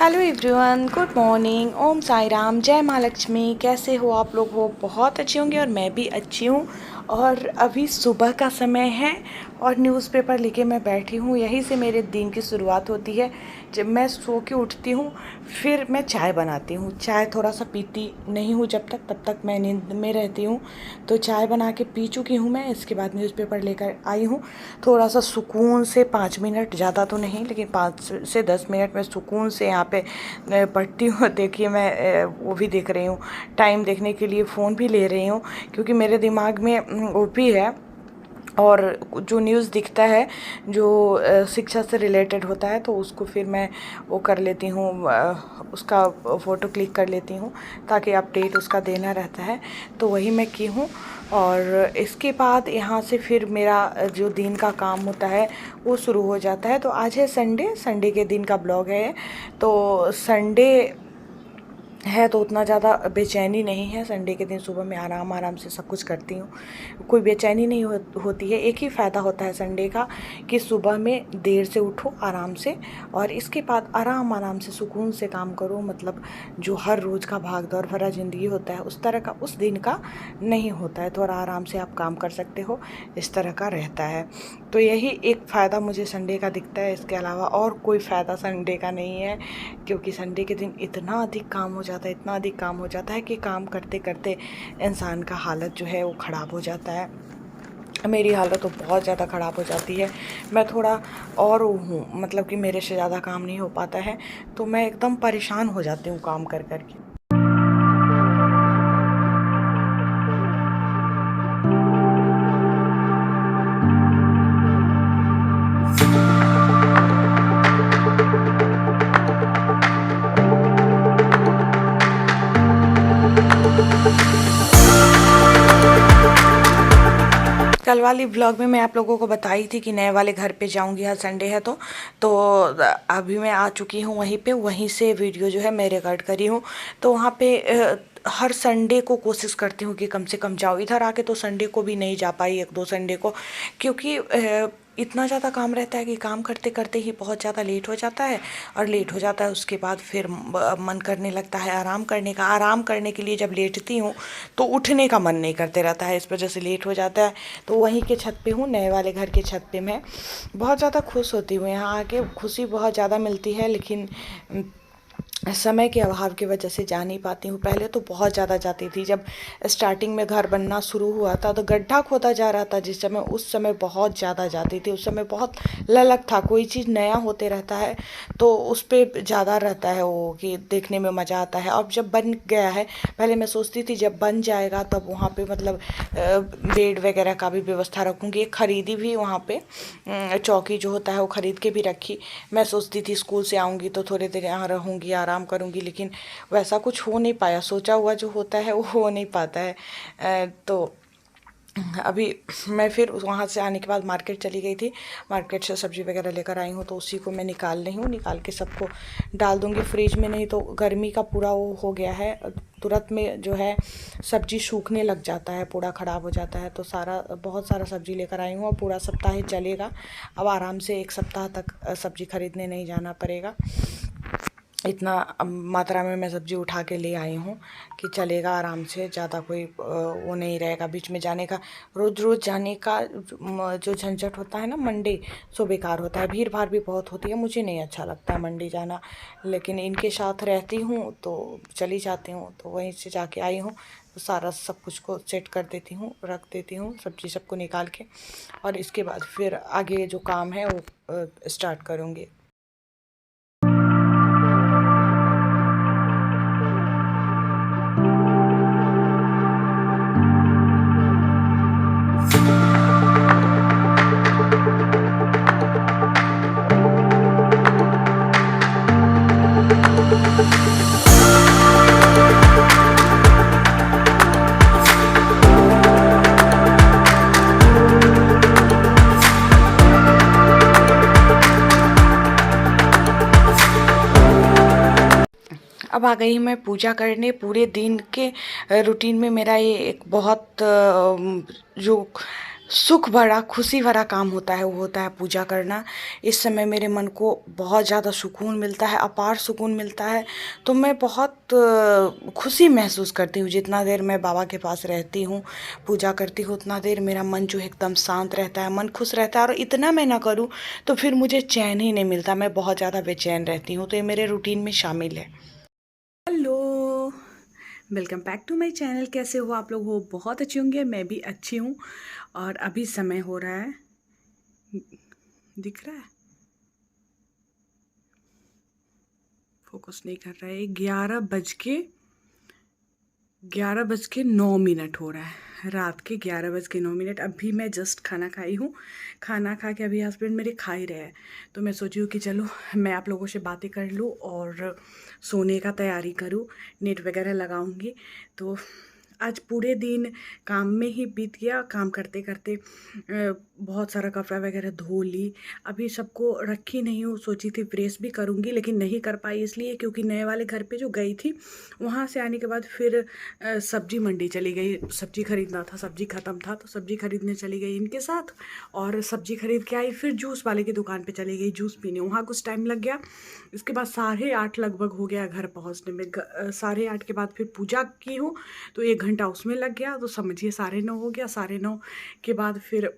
Hello everyone, good morning, ओम साई राम, जय माँ लक्ष्मी। कैसे हो आप लोग? वो बहुत अच्छे होंगे और मैं भी अच्छी हूँ। और अभी सुबह का समय है और न्यूज़पेपर लेके मैं बैठी हूँ। यहीं से मेरे दिन की शुरुआत होती है। जब मैं सो के उठती हूँ फिर मैं चाय बनाती हूँ। चाय थोड़ा सा पीती नहीं हूँ तब तक मैं नींद में रहती हूँ। तो चाय बना के पी चुकी हूँ मैं। इसके बाद न्यूज़पेपर लेकर आई हूँ। थोड़ा सा सुकून से 5 मिनट, ज़्यादा तो नहीं लेकिन 5 से 10 मिनट में सुकून से यहाँ पे पढ़ती हूँ। देखिए मैं वो भी देख रही हूँ, टाइम देखने के लिए फ़ोन भी ले रही हूँ क्योंकि मेरे दिमाग में वो भी है। और जो न्यूज़ दिखता है जो शिक्षा से रिलेटेड होता है तो उसको फिर मैं वो कर लेती हूँ, उसका फ़ोटो क्लिक कर लेती हूँ ताकि अपडेट उसका देना रहता है। तो वही मैं की हूँ। और इसके बाद यहाँ से फिर मेरा जो दिन का काम होता है वो शुरू हो जाता है। तो आज है संडे, संडे के दिन का ब्लॉग है। तो संडे है तो उतना ज़्यादा बेचैनी नहीं है। संडे के दिन सुबह में आराम से सब कुछ करती हूँ, कोई बेचैनी नहीं होती है। एक ही फ़ायदा होता है संडे का कि सुबह में देर से उठो आराम से और इसके बाद आराम से सुकून से काम करो। मतलब जो हर रोज़ का भाग दौड़ भरा ज़िंदगी होता है उस तरह का उस दिन का नहीं होता है। थोड़ा आराम से आप काम कर सकते हो, इस तरह का रहता है। तो यही एक फ़ायदा मुझे संडे का दिखता है। इसके अलावा और कोई फ़ायदा संडे का नहीं है क्योंकि संडे के दिन इतना अधिक काम हो जाता है, इतना अधिक काम हो जाता है कि काम करते करते इंसान का हालत जो है वो ख़राब हो जाता है। मेरी हालत तो बहुत ज़्यादा ख़राब हो जाती है। मैं थोड़ा और हूँ, मतलब कि मेरे से ज़्यादा काम नहीं हो पाता है तो मैं एकदम परेशान हो जाती हूँ काम कर कर के। कल वाली व्लॉग में मैं आप लोगों को बताई थी कि नए वाले घर पे जाऊंगी, हर संडे है तो अभी मैं आ चुकी हूँ वहीं पे। वहीं से वीडियो जो है मैं रिकॉर्ड करी हूँ। तो वहाँ पे हर संडे को कोशिश करती हूँ कि कम से कम जाऊँ। इधर आके तो संडे को भी नहीं जा पाई, एक दो संडे को, क्योंकि इतना ज़्यादा काम रहता है कि काम करते करते ही बहुत ज़्यादा लेट हो जाता है। और लेट हो जाता है उसके बाद फिर मन करने लगता है आराम करने का। आराम करने के लिए जब लेटती हूँ तो उठने का मन नहीं करते रहता है, इस वजह से लेट हो जाता है। तो वहीं के छत पे हूँ, नए वाले घर के छत पे मैं बहुत ज़्यादा खुश होती हूँ। यहाँ आके खुशी बहुत ज़्यादा मिलती है लेकिन समय के अभाव की वजह से जा नहीं पाती हूँ। पहले तो बहुत ज़्यादा जाती थी, जब स्टार्टिंग में घर बनना शुरू हुआ था तो गड्ढा खोदा जा रहा था जिस समय, उस समय बहुत ज़्यादा जाती थी। उस समय बहुत ललक था, कोई चीज़ नया होते रहता है तो उस पर ज़्यादा रहता है वो कि देखने में मज़ा आता है। अब जब बन गया है, पहले मैं सोचती थी जब बन जाएगा तब वहाँ पे मतलब बेड वगैरह का भी व्यवस्था रखूँगी। एक खरीदी भी वहाँ पे, चौकी जो होता है वो खरीद के भी रखी। मैं सोचती थी स्कूल से आऊँगी तो थोड़ी देर यहाँ रहूँगी, आराम करूँगी, लेकिन वैसा कुछ हो नहीं पाया। सोचा हुआ जो होता है वो हो नहीं पाता है। तो अभी मैं फिर वहाँ से आने के बाद मार्केट चली गई थी। मार्केट से सब्ज़ी वगैरह लेकर आई हूँ तो उसी को मैं निकाल रही हूँ। निकाल के सबको डाल दूँगी फ्रिज में, नहीं तो गर्मी का पूरा वो हो गया है। तुरंत में जो है सब्ज़ी सूखने लग जाता है, पूरा ख़राब हो जाता है। तो बहुत सारा सब्ज़ी लेकर आई हूँ और पूरा सप्ताह ही चलेगा। अब आराम से 1 सप्ताह तक सब्ज़ी खरीदने नहीं जाना पड़ेगा। इतना मात्रा में मैं सब्ज़ी उठा के ले आई हूँ कि चलेगा आराम से, ज़्यादा कोई वो नहीं रहेगा बीच में जाने का। रोज़ रोज़ जाने का जो झंझट होता है ना मंडी, सो बेकार होता है। भीड़ भाड़ भी बहुत होती है, मुझे नहीं अच्छा लगता है मंडी जाना, लेकिन इनके साथ रहती हूँ तो चली जाती हूँ। तो वहीं से जाके आई हूँ तो सारा सब कुछ को सेट कर देती हूँ, रख देती हूँ सब्ज़ी सबको निकाल के। और इसके बाद फिर आगे जो काम है वो स्टार्ट करूँगी। अब आ गई मैं पूजा करने। पूरे दिन के रूटीन में मेरा ये एक बहुत जो सुख भरा खुशी भरा काम होता है, वो होता है पूजा करना। इस समय मेरे मन को बहुत ज़्यादा सुकून मिलता है, अपार सुकून मिलता है। तो मैं बहुत खुशी महसूस करती हूँ। जितना देर मैं बाबा के पास रहती हूँ, पूजा करती हूँ, उतना देर मेरा मन जो है एकदम शांत रहता है, मन खुश रहता है। और इतना मैं ना करूँ तो फिर मुझे चैन ही नहीं मिलता, मैं बहुत ज़्यादा बेचैन रहती हूँ। तो ये मेरे रूटीन में शामिल है। Hello, welcome back to my channel. कैसे हो आप लोग? हो बहुत अच्छे होंगे, मैं भी अच्छी हूँ। और अभी समय हो रहा है, दिख रहा है, फोकस नहीं कर रहा है, 11:09 हो रहा है, रात के 11:09। अभी मैं जस्ट खाना खाई हूँ। खाना खा के अभी हस्बैंड मेरे खा ही रहे हैं। तो मैं सोची हूँ कि चलो मैं आप लोगों से बातें कर लूँ और सोने का तैयारी करूँ, नेट वगैरह लगाऊंगी। तो आज पूरे दिन काम में ही बीत गया, काम करते करते बहुत सारा कपड़ा वगैरह धो ली। अभी सबको रखी नहीं हूँ, सोची थी प्रेस भी करूँगी लेकिन नहीं कर पाई, इसलिए क्योंकि नए वाले घर पे जो गई थी, वहाँ से आने के बाद फिर सब्जी मंडी चली गई। सब्जी खरीदना था, सब्जी ख़त्म था तो सब्जी खरीदने चली गई इनके साथ। और सब्जी खरीद के आई, फिर जूस वाले की दुकान पे चली गई जूस पीने, वहाँ कुछ टाइम लग गया। इसके बाद 8:30 लगभग हो गया घर पहुँचने में। 8:30 के बाद फिर पूजा की हूँ तो 1 घंटा उसमें लग गया। तो समझिए 9:30 हो गया। 9:30 के बाद फिर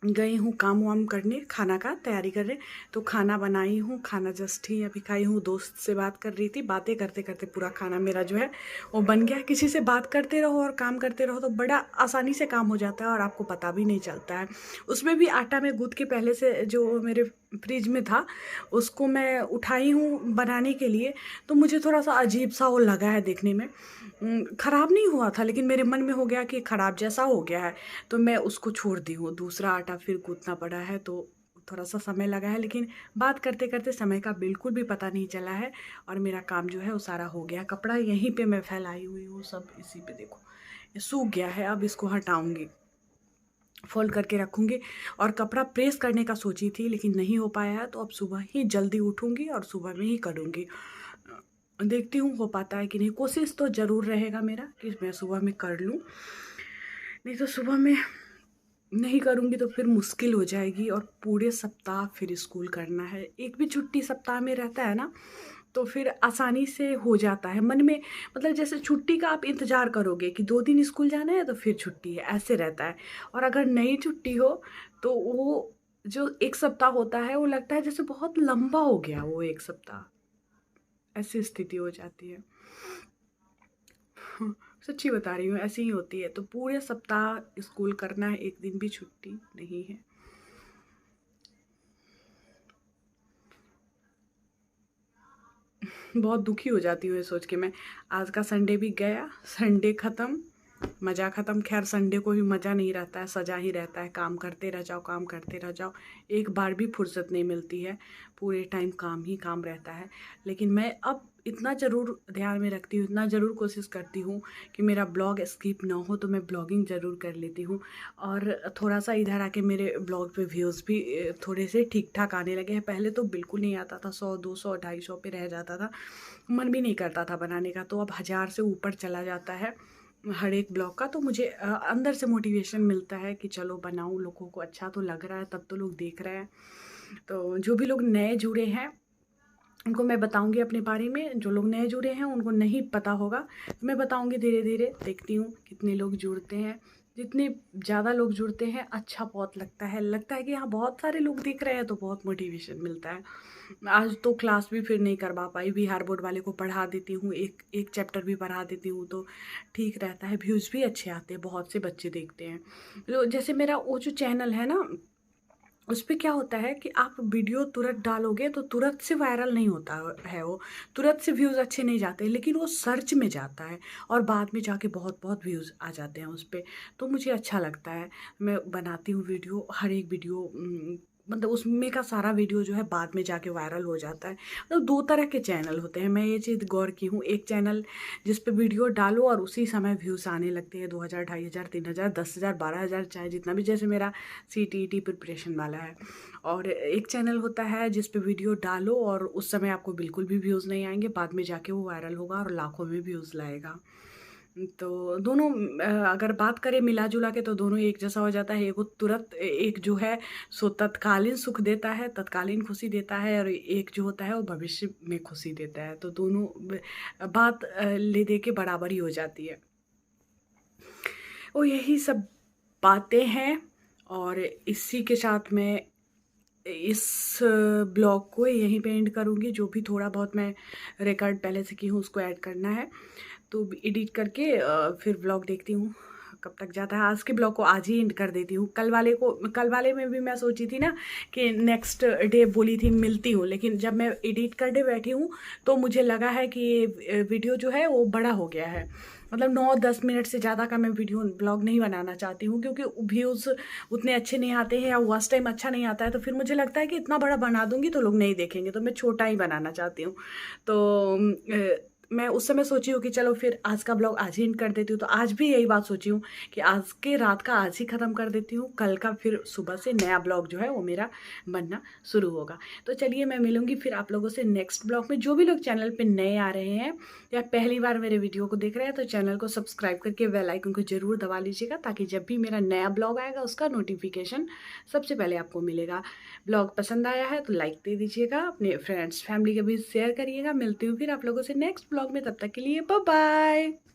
गई हूँ काम वाम करने, खाना का तैयारी करने। तो खाना बनाई हूँ, खाना जस्ट ही अभी खाई हूँ। दोस्त से बात कर रही थी, बातें करते करते पूरा खाना मेरा जो है वो बन गया। किसी से बात करते रहो और काम करते रहो तो बड़ा आसानी से काम हो जाता है और आपको पता भी नहीं चलता है। उसमें भी आटा में गूँथ के पहले से जो मेरे फ्रिज में था उसको मैं उठाई हूँ बनाने के लिए। तो मुझे थोड़ा सा अजीब सा वो लगा है देखने में। ख़राब नहीं हुआ था लेकिन मेरे मन में हो गया कि ख़राब जैसा हो गया है, तो मैं उसको छोड़ दी हूँ। दूसरा आटा फिर गूँथना पड़ा है तो थोड़ा सा समय लगा है, लेकिन बात करते करते समय का बिल्कुल भी पता नहीं चला है और मेरा काम जो है वो सारा हो गया। कपड़ा यहीं पे मैं फैलाई हुई हूँ, सब इसी पे देखो ये सूख गया है। अब इसको हटाऊँगी, फोल्ड करके रखूँगी। और कपड़ा प्रेस करने का सोची थी लेकिन नहीं हो पाया है, तो अब सुबह ही जल्दी उठूँगी और सुबह में ही करूँगी। देखती हूँ हो पाता है कि नहीं। कोशिश तो ज़रूर रहेगा मेरा कि मैं सुबह में कर लूँ, नहीं तो सुबह में नहीं करूँगी तो फिर मुश्किल हो जाएगी। और पूरे सप्ताह फिर स्कूल करना है, एक भी छुट्टी सप्ताह में रहता है ना तो फिर आसानी से हो जाता है मन में। मतलब जैसे छुट्टी का आप इंतज़ार करोगे कि 2 दिन स्कूल जाना है तो फिर छुट्टी है, ऐसे रहता है। और अगर नई छुट्टी हो तो वो जो एक सप्ताह होता है वो लगता है जैसे बहुत लंबा हो गया वो एक सप्ताह, ऐसी स्थिति हो जाती है। सच्ची बता रही हूँ, ऐसी ही होती है। तो पूरे सप्ताह स्कूल करना है, एक दिन भी छुट्टी नहीं है। बहुत दुखी हो जाती हूँ ये सोच के मैं। आज का संडे भी गया, संडे ख़त्म, मज़ा ख़त्म। खैर संडे को भी मज़ा नहीं रहता है, सजा ही रहता है, काम करते रह जाओ, काम करते रह जाओ। एक बार भी फुर्सत नहीं मिलती है, पूरे टाइम काम ही काम रहता है। लेकिन मैं अब इतना ज़रूर ध्यान में रखती हूँ, इतना ज़रूर कोशिश करती हूँ कि मेरा ब्लॉग स्किप ना हो, तो मैं ब्लॉगिंग ज़रूर कर लेती हूँ। और थोड़ा सा इधर आके मेरे ब्लॉग पे व्यूज़ भी थोड़े से ठीक ठाक आने लगे हैं। पहले तो बिल्कुल नहीं आता था, 100 200 250 पे रह जाता था, मन भी नहीं करता था बनाने का। तो अब 1000 से ऊपर चला जाता है हर एक ब्लॉग का। तो मुझे अंदर से मोटिवेशन मिलता है कि चलो बनाऊँ, लोगों को अच्छा तो लग रहा है तब तो लोग देख रहे हैं। तो जो भी लोग नए जुड़े हैं उनको मैं बताऊंगी अपने बारे में, जो लोग नए जुड़े हैं उनको नहीं पता होगा तो मैं बताऊंगी धीरे धीरे। देखती हूँ कितने लोग जुड़ते हैं। जितने ज़्यादा लोग जुड़ते हैं अच्छा बहुत लगता है कि हाँ बहुत सारे लोग देख रहे हैं तो बहुत मोटिवेशन मिलता है। आज तो क्लास भी फिर नहीं करवा पाई, बिहार बोर्ड वाले को पढ़ा देती हूँ, एक एक चैप्टर भी पढ़ा देती हूँ तो ठीक रहता है। व्यूज़ भी अच्छे आते हैं, बहुत से बच्चे देखते हैं। तो जैसे मेरा वो जो चैनल है ना, उस पे क्या होता है कि आप वीडियो तुरंत डालोगे तो तुरंत से वायरल नहीं होता है, वो तुरंत से व्यूज़ अच्छे नहीं जाते, लेकिन वो सर्च में जाता है और बाद में जाके बहुत बहुत व्यूज़ आ जाते हैं उस पर। तो मुझे अच्छा लगता है, मैं बनाती हूँ वीडियो, हर एक वीडियो मतलब उसमें का सारा वीडियो जो है बाद में जाके वायरल हो जाता है। मतलब दो तरह के चैनल होते हैं, मैं ये चीज़ गौर की हूँ। एक चैनल जिस पे वीडियो डालो और उसी समय व्यूज़ आने लगते हैं, 2000 2500 3000 10,000 12,000 चाहे जितना भी, जैसे मेरा CTET प्रिपरेशन वाला है। और एक चैनल होता है जिस पे वीडियो डालो और उस समय आपको बिल्कुल भी व्यूज़ नहीं आएंगे, बाद में जाके वो वायरल होगा और लाखों में व्यूज़ लाएगा। तो दोनों अगर बात करें मिला-जुला के तो दोनों एक जैसा हो जाता है। एगो तुरंत एक जो है सो तत्कालीन सुख देता है, तत्कालीन खुशी देता है, और एक जो होता है वो भविष्य में खुशी देता है। तो दोनों बात ले-दे के बराबर ही हो जाती है। और यही सब बातें हैं, और इसी के साथ मैं इस ब्लॉग को यहीं पे एंड करूँगी। जो भी थोड़ा बहुत मैं रिकॉर्ड पहले से की हूँ उसको ऐड करना है, तो एडिट करके फिर ब्लॉग देखती हूँ कब तक जाता है। आज के ब्लॉग को आज ही एंड कर देती हूँ। कल वाले में भी मैं सोची थी ना कि नेक्स्ट डे बोली थी मिलती हूँ, लेकिन जब मैं एडिट करने बैठी हूँ तो मुझे लगा है कि ये वीडियो जो है वो बड़ा हो गया है। मतलब 9-10 मिनट से ज़्यादा का मैं वीडियो ब्लॉग नहीं बनाना चाहती हूँ, क्योंकि व्यूज़ उतने अच्छे नहीं आते हैं या वॉच टाइम अच्छा नहीं आता है। तो फिर मुझे लगता है कि इतना बड़ा बना दूँगी तो लोग नहीं देखेंगे, तो मैं छोटा ही बनाना चाहती हूँ। तो मैं उस समय सोची हूँ कि चलो फिर आज का ब्लॉग आज ही एंड कर देती हूँ। तो आज भी यही बात सोची हूँ कि आज के रात का आज ही ख़त्म कर देती हूँ। कल का फिर सुबह से नया ब्लॉग जो है वो मेरा बनना शुरू होगा। तो चलिए मैं मिलूँगी फिर आप लोगों से नेक्स्ट ब्लॉग में। जो भी लोग चैनल पे नए आ रहे हैं या पहली बार मेरे वीडियो को देख रहे हैं तो चैनल को सब्सक्राइब करके बेल आइकन को ज़रूर दबा लीजिएगा, ताकि जब भी मेरा नया ब्लॉग आएगा उसका नोटिफिकेशन सबसे पहले आपको मिलेगा। ब्लॉग पसंद आया है तो लाइक दे दीजिएगा, अपने फ्रेंड्स फैमिली के भी शेयर करिएगा। मिलती हूँ फिर आप लोगों से नेक्स्ट ब्लॉग में, तब तक के लिए बाय बाय।